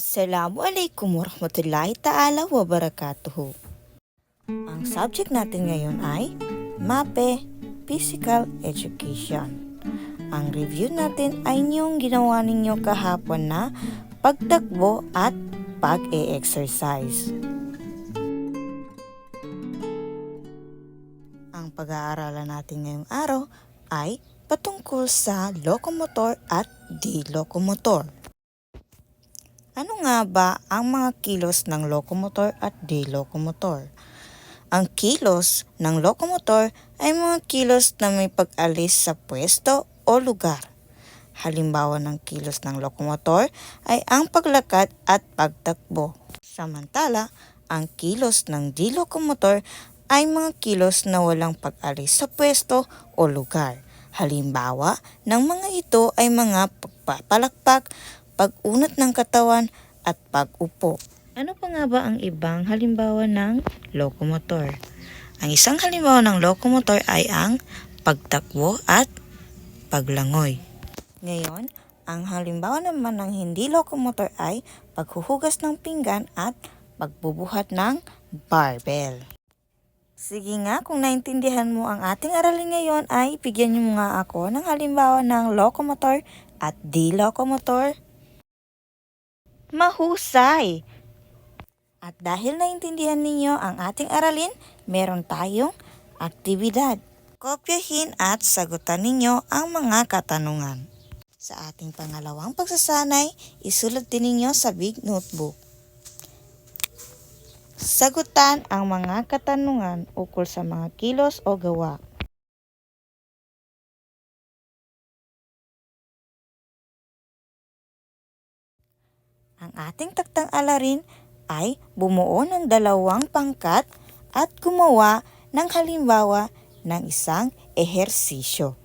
Assalamualaikum warahmatullahi ta'ala wabarakatuhu. Ang subject natin ngayon ay MAPE Physical Education. Ang review natin ay yung ginawa ninyo kahapon na pagtakbo at pag-e-exercise. Ang pag-aaralan natin ngayong araw ay patungkol sa lokomotor at di-lokomotor. Ano nga ba ang mga kilos ng lokomotor at di-lokomotor? Ang kilos ng lokomotor ay mga kilos na may pag-alis sa pwesto o lugar. Halimbawa ng kilos ng lokomotor ay ang paglakad at pagtakbo. Samantala, ang kilos ng di-lokomotor ay mga kilos na walang pag-alis sa pwesto o lugar. Halimbawa ng mga ito ay mga pagpapalakpak, pag-unat ng katawan at pag-upo. Ano pa nga ba ang ibang halimbawa ng lokomotor? Ang isang halimbawa ng lokomotor ay ang pagtakbo at paglangoy. Ngayon, ang halimbawa naman ng hindi lokomotor ay paghuhugas ng pinggan at pagbubuhat ng barbell. Sige nga, kung naintindihan mo ang ating aralin ngayon ay bigyan niyo nga ako ng halimbawa ng lokomotor at di-lokomotor. Mahusay! At dahil naintindihan ninyo ang ating aralin, meron tayong aktibidad. Kopyahin at sagutan ninyo ang mga katanungan. Sa ating pangalawang pagsasanay, isulat din ninyo sa big notebook. Sagutan ang mga katanungan ukol sa mga kilos o gawa. Ang ating taktang alarin ay bumuo ng dalawang pangkat at gumawa ng halimbawa ng isang ehersisyo.